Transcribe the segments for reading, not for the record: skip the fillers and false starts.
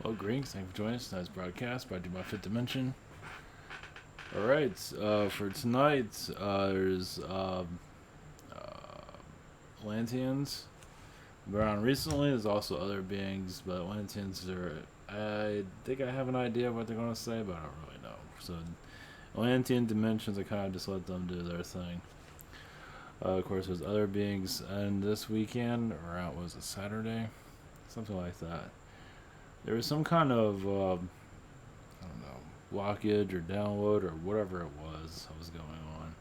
Oh, greetings. Thank you for joining us. Tonight's broadcast brought to you by Fifth Dimension. Alright, for tonight, there's Atlanteans. Been around recently. There's also other beings, but Atlanteans are. I think I have an idea of what they're going to say, but I don't really know. So, Atlantean dimensions, I kind of just let them do their thing. Of course, there's other beings, and this weekend, or was it Saturday? Something like that. There was some kind of, I don't know, blockage or download or whatever it was that was going on.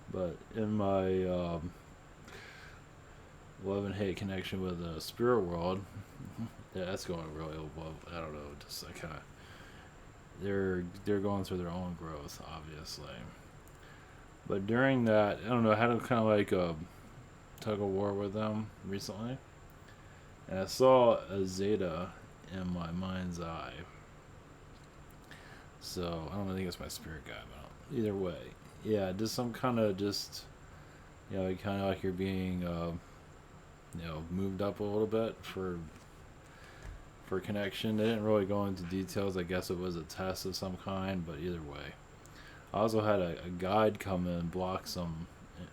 But in my love and hate connection with the spirit world, yeah, that's going really well. I don't know, just like kind of, they're going through their own growth, obviously. But during that, I don't know, I had a kind of like a tug of war with them recently. And I saw a Zeta in my mind's eye. So, I don't think it's my spirit guide, but either way. Yeah, just some kind of just, kind of like you're being, moved up a little bit for connection. They didn't really go into details. I guess it was a test of some kind, but either way. I also had a guide come in and block some. It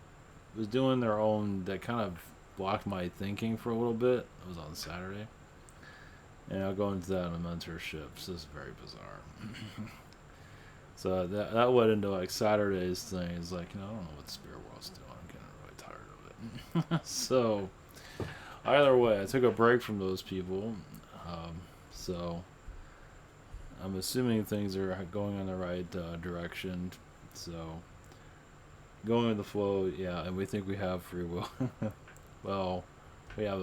was doing their own, that kind of blocked my thinking for a little bit. It was on Saturday. And I'll go into that in a mentorship. So it's very bizarre. So that led into like Saturday's thing. It's like, I don't know what the spirit world's doing. I'm getting really tired of it. So either way, I took a break from those people. So I'm assuming things are going in the right direction. So going with the flow, yeah, and we think we have free will. Well, we have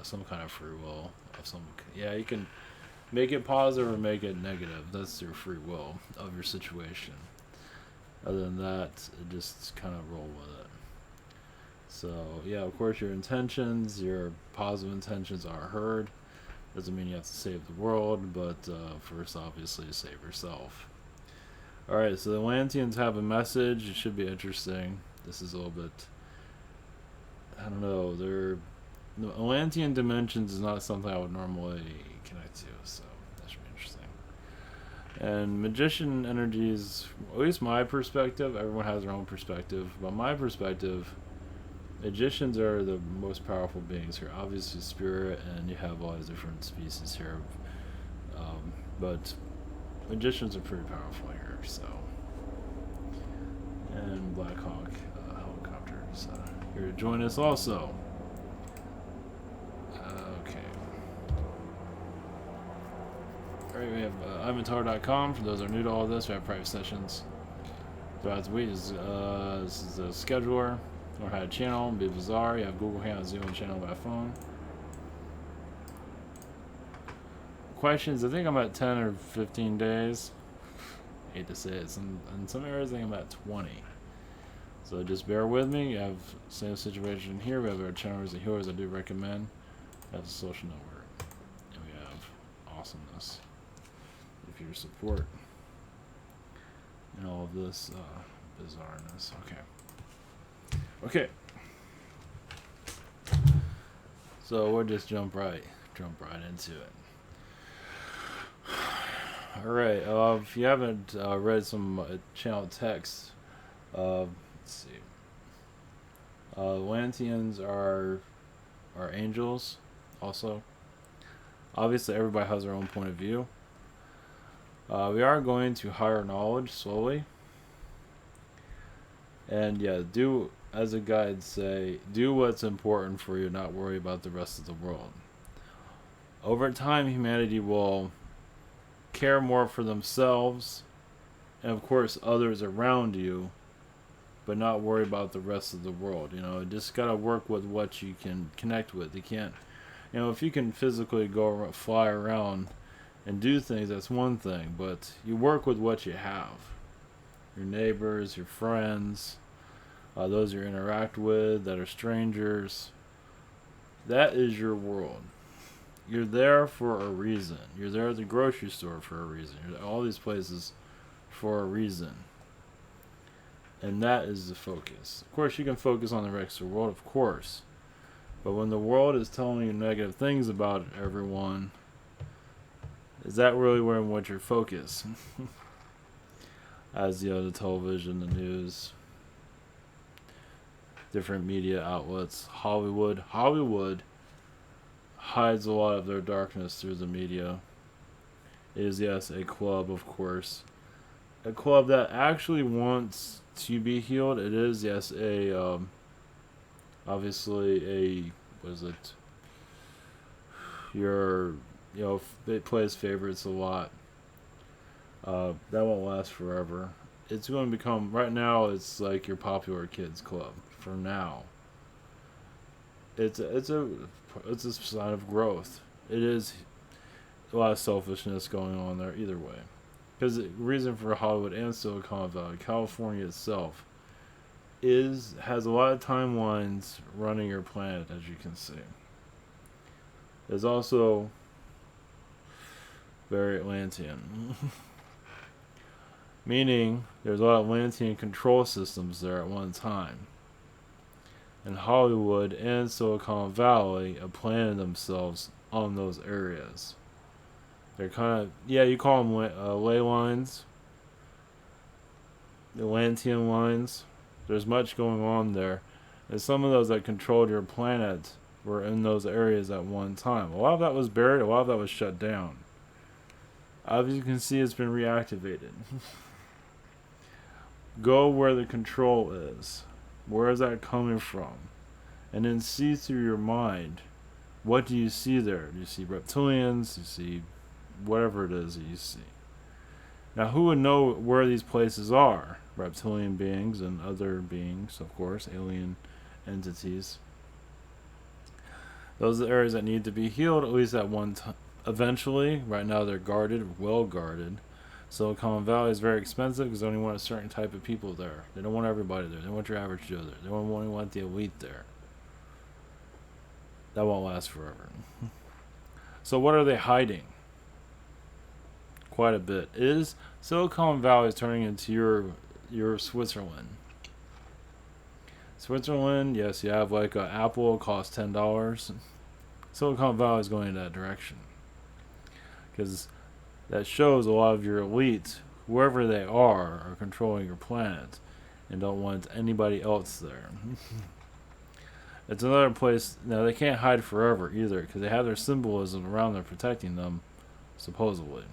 some kind of free will of some. Yeah, you can make it positive or make it negative. That's your free will of your situation. Other than that, just kind of roll with it. So yeah, of course, your intentions, your positive intentions are heard. Doesn't mean you have to save the world, but first, obviously, save yourself. Alright, so the Atlanteans have a message. It should be interesting. This is a little bit, I don't know, the Atlantean dimensions is not something I would normally connect to, so that should be interesting. And magician energies, at least my perspective, everyone has their own perspective, but my perspective, magicians are the most powerful beings here. Obviously, spirit, and you have all these different species here. But magicians are pretty powerful here, so. And Black Hawk helicopters here to join us also. Okay. Alright, we have ivantar.com. For those that are new to all this, we have private sessions throughout the week. This is the scheduler. Or how to channel, be bizarre. You have Google Hangout, Zoom, and channel by phone. Questions, I think I'm at 10 or 15 days. Hate to say it. In some areas, I think I'm at 20. So just bear with me. You have the same situation here. We have our channels and healers I do recommend. We have the social network. And we have awesomeness. With your support. And all of this bizarreness. Okay. So we'll just jump right into it. Alright, if you haven't read some channel text, let's see. Atlanteans are angels, also. Obviously, everybody has their own point of view. We are going to higher knowledge slowly. And yeah, as a guide say, do what's important for you, not worry about the rest of the world. Over time, humanity will care more for themselves and, of course, others around you, but not worry about the rest of the world. Just gotta work with what you can connect with. You can't, if you can physically fly around and do things, that's one thing, but you work with what you have. Your neighbors, your friends, those you interact with that are strangers. That is your world. You're there for a reason. You're there at the grocery store for a reason. You're at all these places for a reason. And that is the focus. Of course, you can focus on the rest of the world, of course. But when the world is telling you negative things about everyone, Is that really where what your focus? As the television, the news, different media outlets, Hollywood hides a lot of their darkness through the media. It is, yes, a club, of course. A club that actually wants to be healed. It is, yes, obviously a, what is it? Your, it plays favorites a lot. That won't last forever. It's going to become, right now, it's like your popular kids club. For now. It's a sign of growth. It is a lot of selfishness going on there either way. Because the reason for Hollywood and Silicon Valley, California itself, has a lot of timelines running your planet, as you can see. There's also very Atlantean. Meaning, there's a lot of Atlantean control systems there at one time. And Hollywood and Silicon Valley have planted themselves on those areas. They're kind of, you call them ley lines, Atlantean lines. There's much going on there. And some of those that controlled your planet were in those areas at one time. A lot of that was buried, a lot of that was shut down. As you can see, it's been reactivated. Go where the control is. Where is that coming from? And then see through your mind, what do you see there? Do you see reptilians? Do you see whatever it is that you see? Now, who would know where these places are? Reptilian beings and other beings, of course, alien entities. Those are the areas that need to be healed, at least at one time. Eventually, right now they're guarded, well guarded. Silicon Valley is very expensive because they only want a certain type of people there. They don't want everybody there. They want your average Joe there. They only want the elite there. That won't last forever. So what are they hiding? Quite a bit. Silicon Valley is turning into your Switzerland. Switzerland, yes, you have like Apple costs $10. Silicon Valley is going in that direction. Because that shows a lot of your elites, whoever they are controlling your planet and don't want anybody else there. It's another place. Now, they can't hide forever either because they have their symbolism around them protecting them, supposedly.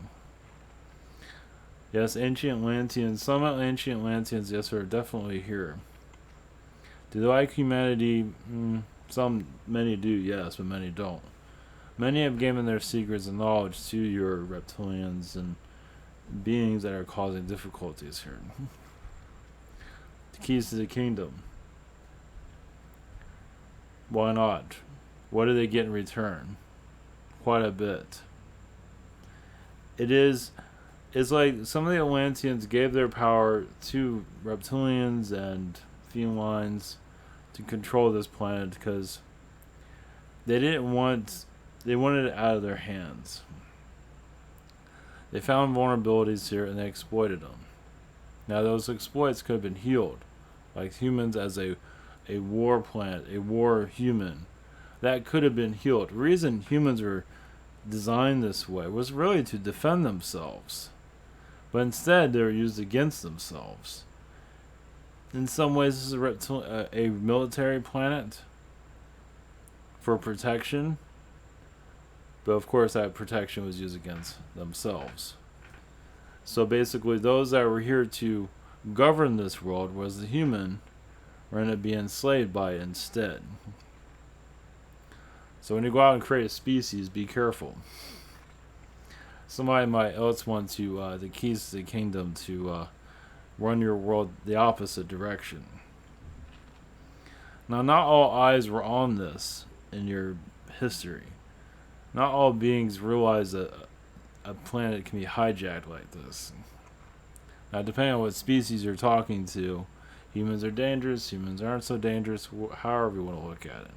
Yes, ancient Atlanteans. Some ancient Atlanteans, yes, are definitely here. Do they like humanity? Many do, yes, but many don't. Many have given their secrets and knowledge to your reptilians and beings that are causing difficulties here. The keys to the kingdom. Why not? What do they get in return? Quite a bit. It's like some of the Atlanteans gave their power to reptilians and felines to control this planet because they wanted it out of their hands. They found vulnerabilities here and they exploited them. Now those exploits could have been healed, like humans as a war planet, a war human. That could have been healed. The reason humans were designed this way was really to defend themselves. But instead they were used against themselves. In some ways this is a military planet for protection. But of course that protection was used against themselves. So basically those that were here to govern this world was the human were going to be enslaved by it instead. So when you go out and create a species, be careful. Somebody might else want to the keys to the kingdom to run your world the opposite direction. Now, not all eyes were on this in your history. Not all beings realize that a planet can be hijacked like this. Now, depending on what species you're talking to, humans are dangerous, humans aren't so dangerous, however you want to look at it.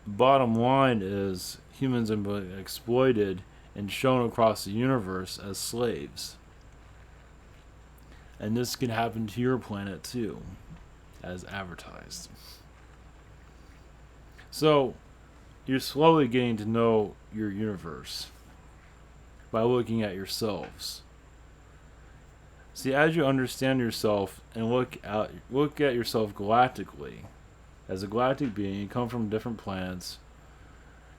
Bottom line is, humans have been exploited and shown across the universe as slaves. And this can happen to your planet too, as advertised. So, you're slowly getting to know your universe. by looking at yourselves. See, as you understand yourself and look at yourself galactically, as a galactic being, you come from different planets,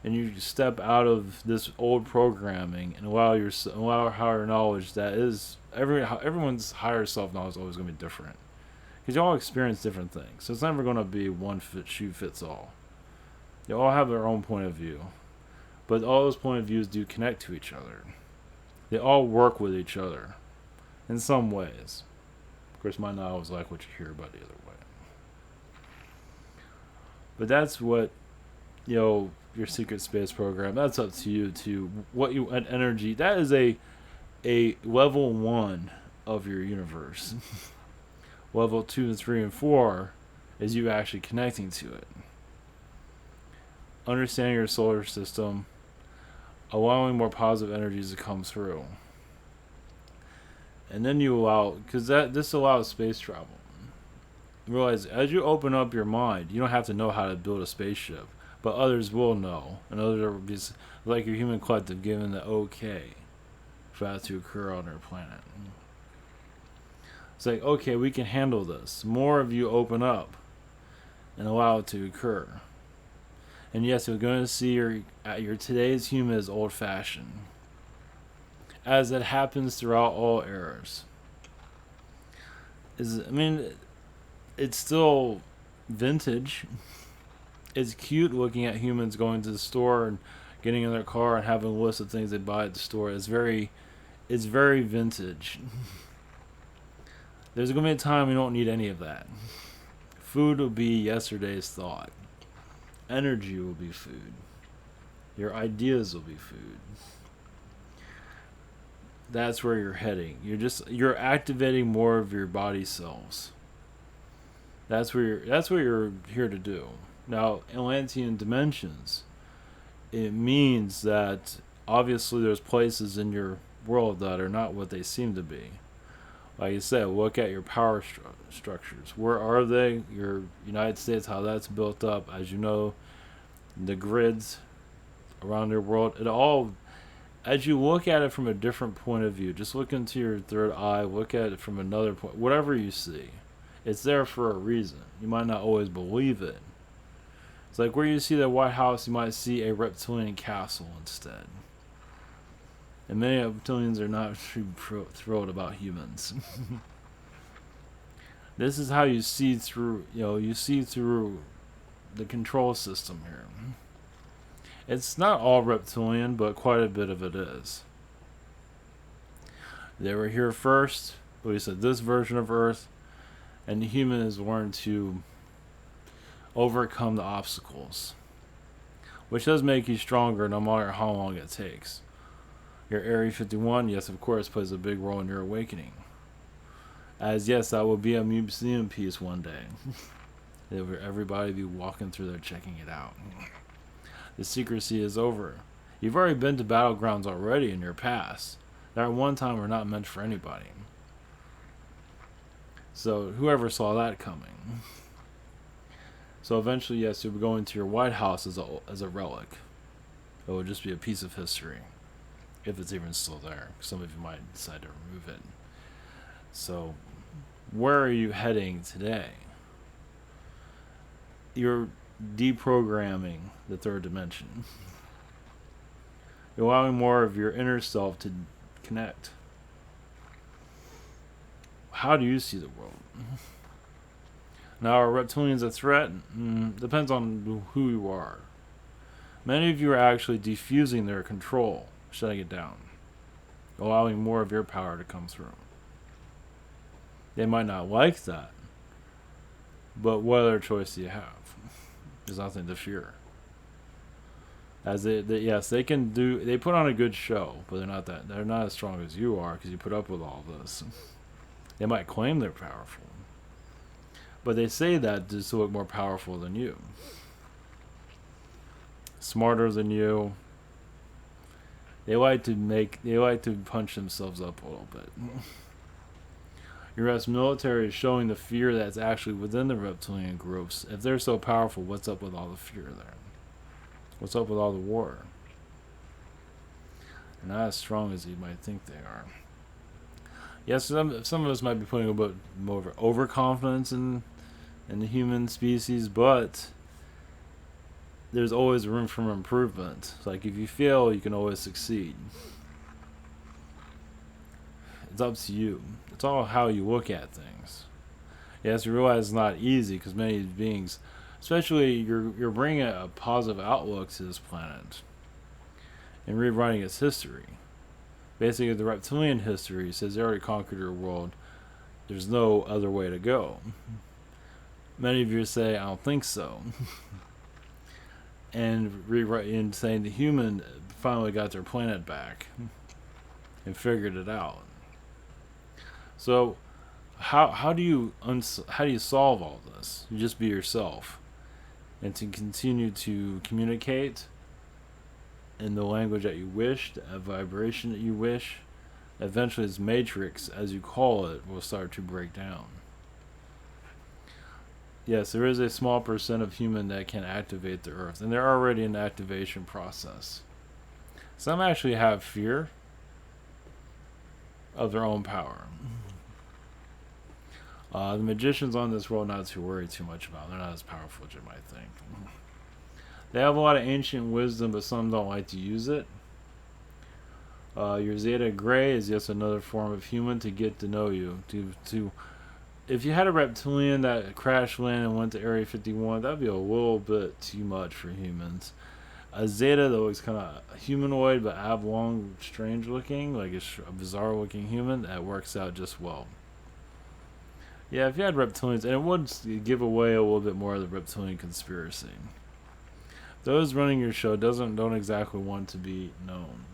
and you step out of this old programming and allow higher knowledge that is everyone's higher self knowledge is always going to be different, because you all experience different things. So it's never going to be one shoe fits all. You all have their own point of view, but all those point of views do connect to each other. They all work with each other in some ways. Of course, might not always like what you hear about the other way. But that's what, your secret space program, that's up to you to what you an energy. That is a level 1 of your universe. Level 2 and 3 and 4 is you actually connecting to it. Understanding your solar system, allowing more positive energies to come through. And then you allow, because this allows space travel. Realize, as you open up your mind, you don't have to know how to build a spaceship, but others will know, and others are just like your human collective given the okay for that to occur on our planet. It's like, okay, we can handle this. More of you open up and allow it to occur. And yes, you're going to see your today's human is old-fashioned, as it happens throughout all eras. It's still vintage. It's cute looking at humans going to the store and getting in their car and having a list of things they buy at the store. It's very vintage. There's going to be a time we don't need any of that. Food will be yesterday's thought. Energy will be food. Your ideas will be food. That's where you're heading. You're activating more of your body cells. That's what you're here to do. Now, Atlantean dimensions, it means that obviously there's places in your world that are not what they seem to be. Like you said, look at your power structures. Where are they? Your United States, how that's built up. As you know, the grids around your world, it all, as you look at it from a different point of view, just look into your third eye, look at it from another point, whatever you see, it's there for a reason. You might not always believe it. It's like where you see the White House, you might see a reptilian castle instead. And many reptilians are not thrilled about humans. This is how you see through, you see through the control system here. It's not all reptilian, but quite a bit of it is. They were here first, at least at this version of Earth, and the human has learned to overcome the obstacles, which does make you stronger no matter how long it takes. Your Area 51, yes, of course, plays a big role in your awakening. As yes, that will be a museum piece one day. Everybody be walking through there checking it out. The secrecy is over. You've already been to battlegrounds already in your past that at one time were not meant for anybody. So whoever saw that coming. So eventually, yes, you'll be going to your White House as a relic. It will just be a piece of history, if it's even still there. Some of you might decide to remove it. So, where are you heading today? You're deprogramming the third dimension. You're allowing more of your inner self to connect. How do you see the world? Now, are reptilians a threat? Depends on who you are. Many of you are actually defusing their control, shutting it down, allowing more of your power to come through. They might not like that, but what other choice do you have? There's nothing to fear. As yes, they put on a good show, but they're not as strong as you are because you put up with all this. They might claim they're powerful, but they say that just to look more powerful than you, smarter than you. They like to punch themselves up a little bit. Your U.S. military is showing the fear that's actually within the reptilian groups. If they're so powerful, what's up with all the fear there? What's up with all the war? not as strong as you might think they are. Yes, some of us might be putting a bit more of overconfidence in the human species, but there's always room for improvement. It's like if you fail, you can always succeed. It's up to you. It's all how you look at things. Yes, you realize it's not easy because many beings, especially you're bringing a positive outlook to this planet and rewriting its history. Basically, the reptilian history says they already conquered your world. There's no other way to go. Many of you say, I don't think so. And rewriting, saying the human finally got their planet back and figured it out. So, how do you solve all this? You just be yourself, and to continue to communicate in the language that you wish, a vibration that you wish. Eventually, this matrix, as you call it, will start to break down. Yes, there is a small percent of human that can activate the earth, and they're already in the activation process. Some actually have fear of their own power. The magicians on this world, not to worry too much about. They're not as powerful as you might think. They have a lot of ancient wisdom, but some don't like to use it. Your Zeta Gray is just another form of human to get to know you. If you had a reptilian that crash landed and went to Area 51, that'd be a little bit too much for humans. A Zeta that looks kind of humanoid but oblong, strange looking, like a bizarre looking human, that works out just well. Yeah, if you had reptilians, and it would give away a little bit more of the reptilian conspiracy. Those running your show don't exactly want to be known.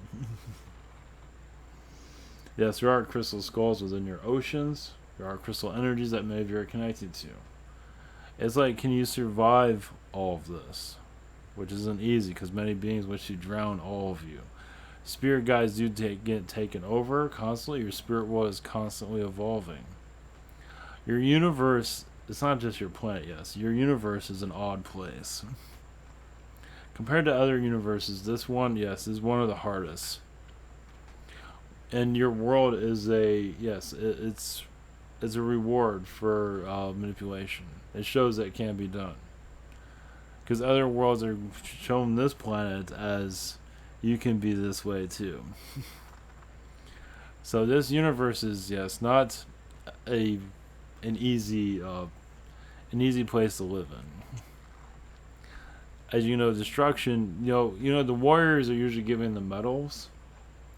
Yes, there are crystal skulls within your oceans. There are crystal energies that many of you are connected to. It's like, can you survive all of this? Which isn't easy because many beings wish to drown all of you. Spirit guides do get taken over constantly. Your spirit world is constantly evolving. Your universe, it's not just your planet, yes. Your universe is an odd place. Compared to other universes, this one, yes, is one of the hardest. And your world is it's a reward for manipulation. It shows that it can be done. Because other worlds are shown this planet as you can be this way too. So this universe is, yes, not an easy place to live in. As you know, destruction. You know the warriors are usually given the medals.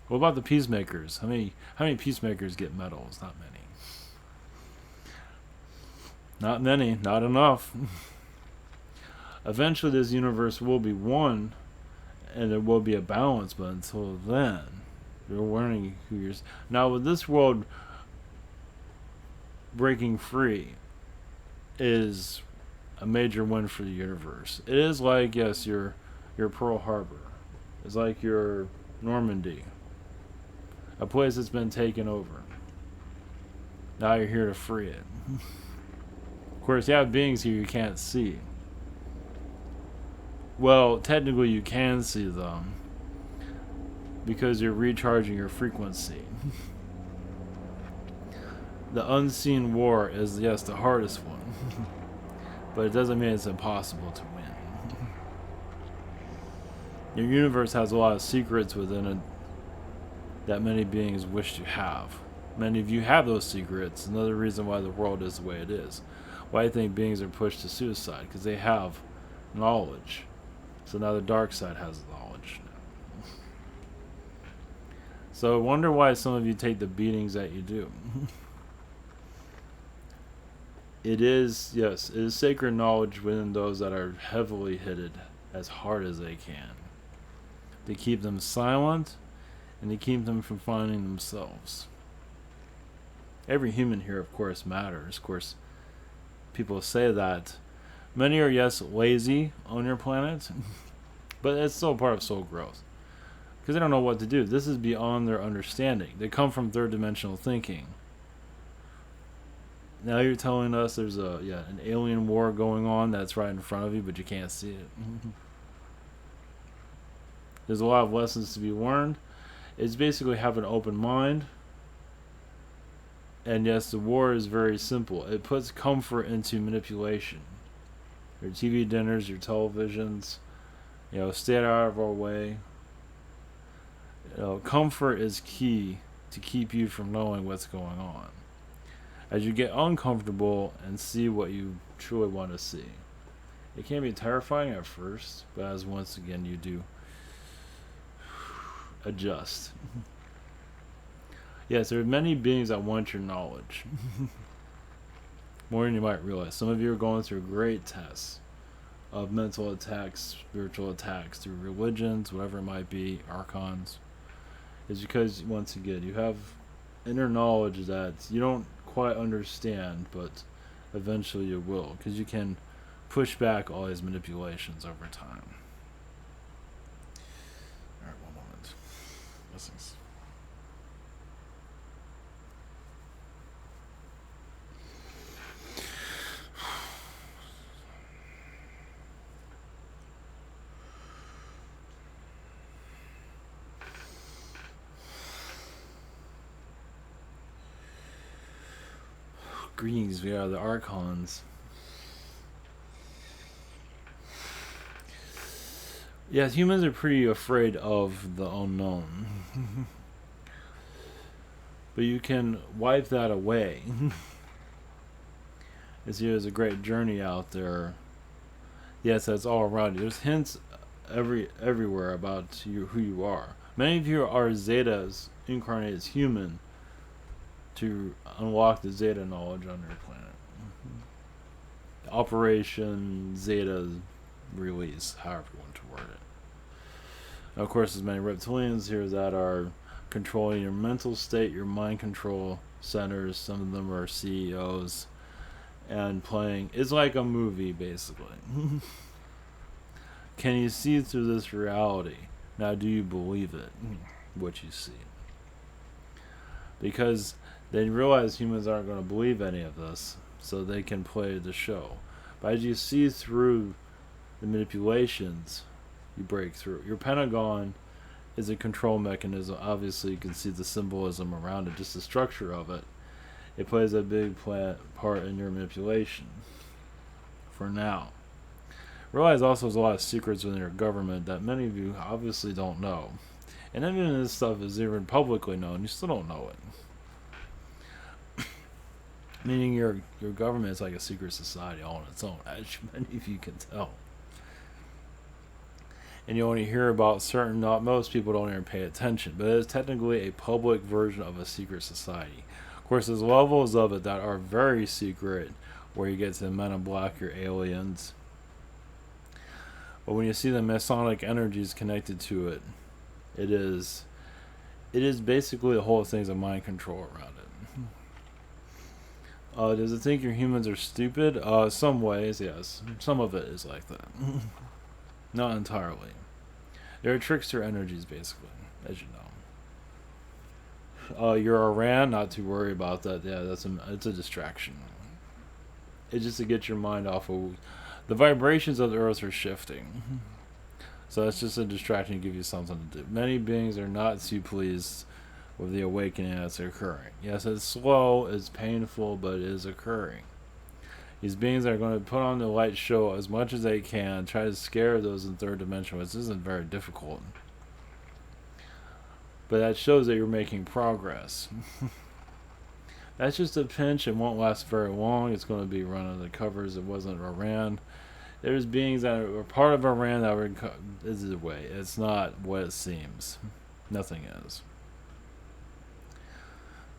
What about the peacemakers? How many peacemakers get medals? Not many. Not many. Not enough. Eventually, this universe will be one, and there will be a balance. But until then, you're learning who you're. Now, with this world breaking free, is a major win for the universe. It is like, yes, your Pearl Harbor. It's like your Normandy. A place that's been taken over. Now you're here to free it. Of course, you have beings here you can't see. Well, technically you can see them because you're recharging your frequency. The unseen war is, yes, the hardest one. But it doesn't mean it's impossible to win. Your universe has a lot of secrets within it that many beings wish to have. Many of you have those secrets. Another reason why the world is the way it is. Why I think beings are pushed to suicide, because they have knowledge. So now the dark side has knowledge. So I wonder why some of you take the beatings that you do. It is sacred knowledge within those that are heavily hit as hard as they can. They keep them silent, and they keep them from finding themselves. Every human here, of course, matters. Of course, people say that. Many are, yes, lazy on your planet, but it's still part of soul growth. Because they don't know what to do. This is beyond their understanding. They come from third-dimensional thinking. Now you're telling us there's an alien war going on that's right in front of you, but you can't see it. There's a lot of lessons to be learned. It's basically have an open mind. And yes, the war is very simple. It puts comfort into manipulation. Your TV dinners, your televisions, stay out of our way. Comfort is key to keep you from knowing what's going on. As you get uncomfortable and see what you truly want to see. It can be terrifying at first, but as once again you do adjust. Yes, there are many beings that want your knowledge. More than you might realize. Some of you are going through great tests of mental attacks, spiritual attacks through religions, whatever it might be, archons. It's because, once again, you have inner knowledge that you don't quite understand, but eventually you will, because you can push back all these manipulations over time. Alright, one moment. Blessings. Greetings, we are the Archons. Yes, humans are pretty afraid of the unknown. But you can wipe that away. There's a great journey out there. Yes, that's all around you. There's hints everywhere about who you are. Many of you are Zetas incarnated as human to unlock the Zeta knowledge on your planet. Operation Zeta release, however you want to word it. And of course, there's many reptilians here that are controlling your mental state, your mind control centers. Some of them are CEOs and playing. It's like a movie, basically. Can you see through this reality? Now, do you believe it? What you see? Because they realize humans aren't going to believe any of this, so they can play the show. But as you see through the manipulations, you break through. Your Pentagon is a control mechanism. Obviously, you can see the symbolism around it, just the structure of it. It plays a big part in your manipulation. For now. Realize also there's a lot of secrets within your government that many of you obviously don't know. And even this stuff is even publicly known, you still don't know it. Meaning your government is like a secret society all on its own, as many of you can tell. And you only hear about not most people don't even pay attention, but it is technically a public version of a secret society. Of course, there's levels of it that are very secret, where you get to the Men in Black, your aliens. But when you see the Masonic energies connected to it, it is basically the whole thing's a mind control around it. Does it think your humans are stupid? Some ways, yes. Some of it is like that. Not entirely. There are trickster energies, basically, as you know. Your Iran, not to worry about that. Yeah, it's a distraction. It's just to get your mind off of the vibrations of the earth are shifting. So it's just a distraction to give you something to do. Many beings are not too pleased with the awakening that's occurring. Yes, it's slow, it's painful, but it is occurring. These beings are going to put on the light show as much as they can, try to scare those in third dimension, which isn't very difficult. But that shows that you're making progress. That's just a pinch. It won't last very long. It's going to be run under the covers. It wasn't Iran. There's beings that are part of Iran that were this is the way. It's not what it seems. Nothing is.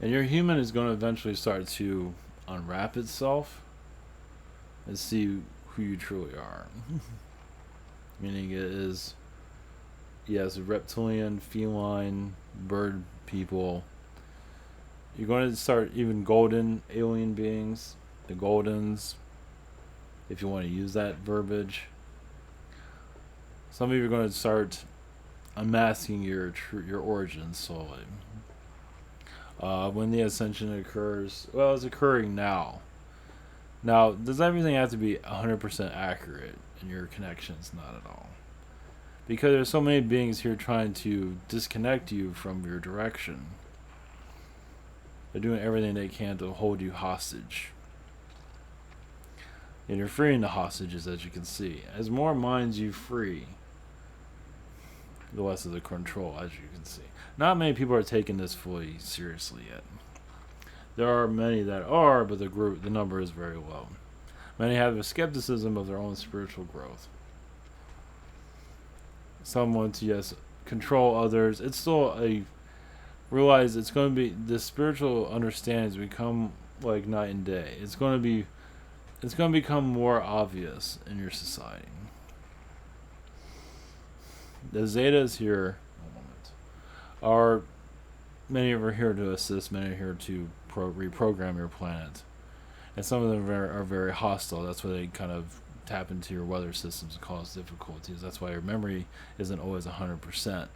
And your human is going to eventually start to unwrap itself and see who you truly are. Meaning it is, yes, reptilian, feline, bird people. You're going to start even golden alien beings, the Goldens, if you want to use that verbiage. Some of you are going to start unmasking your origins slowly. When the ascension occurs, well, it's occurring now. Now, does everything have to be 100% accurate in your connections? Not at all. Because there's so many beings here trying to disconnect you from your direction. They're doing everything they can to hold you hostage. And you're freeing the hostages, as you can see. As more minds you free, the less of the control, as you can see. Not many people are taking this fully seriously yet. There are many that are, but the number is very low. Many have a skepticism of their own spiritual growth. Some want to, yes, control others. It's still realize it's going to be, the spiritual understandings become like night and day. It's going to become more obvious in your society. The Zetas here are, many are here to assist, many are here to reprogram your planet. And some of them are very hostile. That's why they kind of tap into your weather systems and cause difficulties. That's why your memory isn't always 100%.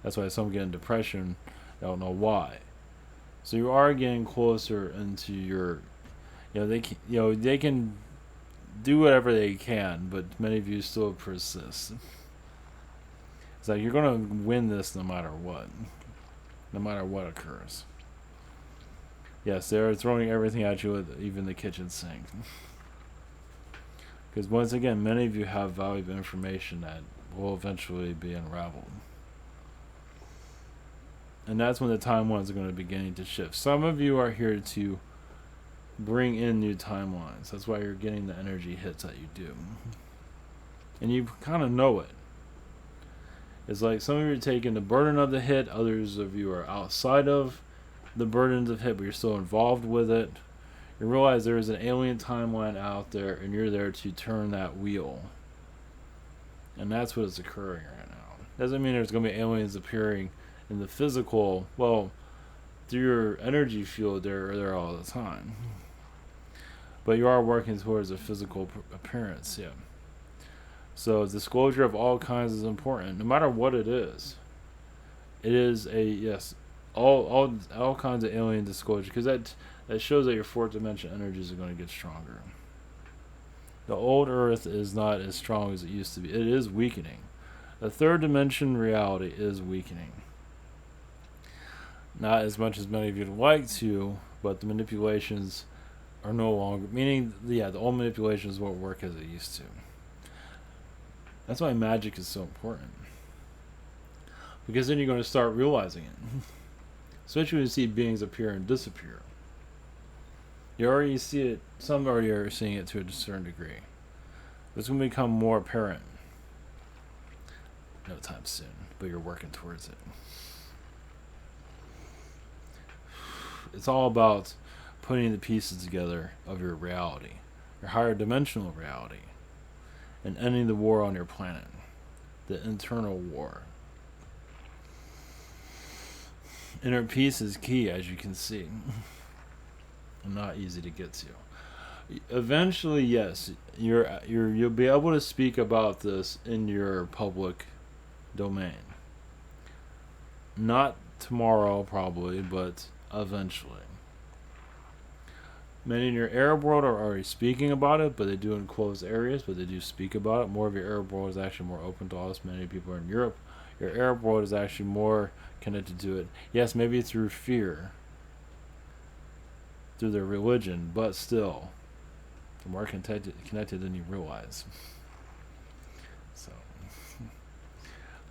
That's why some get in depression. They don't know why. So you are getting closer into your, they can do whatever they can, but many of you still persist. It's like you're going to win this no matter what occurs. Yes, they're throwing everything at you, with even the kitchen sink. Because once again, many of you have valuable information that will eventually be unraveled. And that's when the timelines are going to begin to shift. Some of you are here to bring in new timelines. That's why you're getting the energy hits that you do. And you kind of know it. It's like some of you are taking the burden of the hit, others of you are outside of the burdens of hit, but you're still involved with it. You realize there is an alien timeline out there, and you're there to turn that wheel. And that's what is occurring right now. Doesn't mean there's going to be aliens appearing in the physical. Well, through your energy field, they're there all the time. But you are working towards a physical appearance, yeah. So disclosure of all kinds is important, no matter what it is. It is a, yes, all kinds of alien disclosure, because that shows that your fourth dimension energies are going to get stronger. The old Earth is not as strong as it used to be. It is weakening. The third dimension reality is weakening. Not as much as many of you would like to, but the manipulations are no longer, meaning, the old manipulations won't work as it used to. That's why magic is so important. Because then you're going to start realizing it. Especially when you see beings appear and disappear. You already see it, some already are seeing it to a certain degree. It's going to become more apparent. No time soon, but you're working towards it. It's all about putting the pieces together of your reality, your higher dimensional reality, and ending the war on your planet, the internal war. Inner peace is key, as you can see. Not easy to get to. Eventually, yes, you'll be able to speak about this in your public domain. Not tomorrow, probably, but eventually. Many in your Arab world are already speaking about it, but they do in closed areas, but they do speak about it. More of your Arab world is actually more open to us. Many people are in Europe. Your Arab world is actually more connected to it. Yes, maybe through fear, through their religion, but still, they're more connected than you realize. So,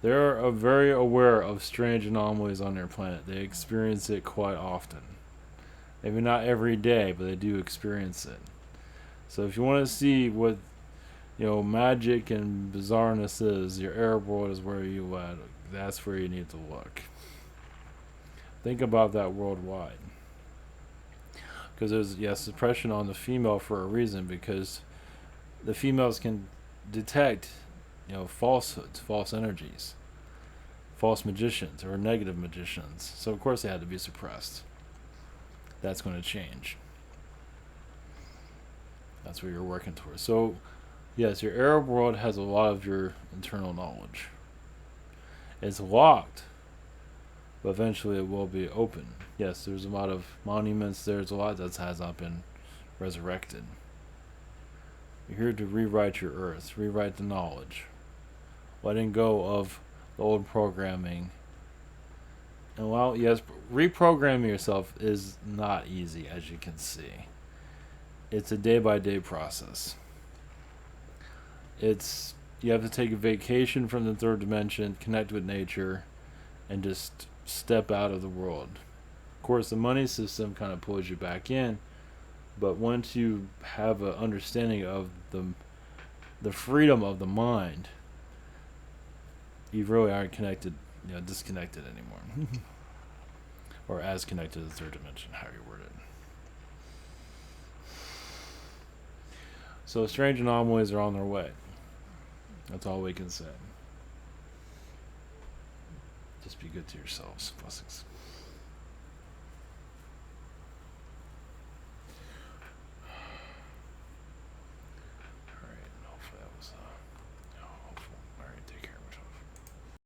they're very aware of strange anomalies on their planet. They experience it quite often. Maybe not every day, but they do experience it. So if you want to see what, magic and bizarreness is, your Arab world is where you at. That's where you need to look. Think about that worldwide. Because there's, suppression on the female for a reason, because the females can detect, falsehoods, false energies, false magicians, or negative magicians. So of course they had to be suppressed. That's going to change. That's what you're working towards. So, yes, your Arab world has a lot of your internal knowledge. It's locked, but eventually it will be open. Yes, there's a lot of monuments. There's a lot that has not been resurrected. You're here to rewrite your earth, rewrite the knowledge. letting go of the old programming. And while, yes, reprogramming yourself is not easy, as you can see. It's a day by day process. You have to take a vacation from the third dimension, connect with nature, and just step out of the world. Of course, the money system kind of pulls you back in, but once you have an understanding of the freedom of the mind, you really aren't connected, disconnected anymore. Or as connected to the third dimension, how you word it. So strange anomalies are on their way. That's all we can say. Just be good to yourselves. Blessings.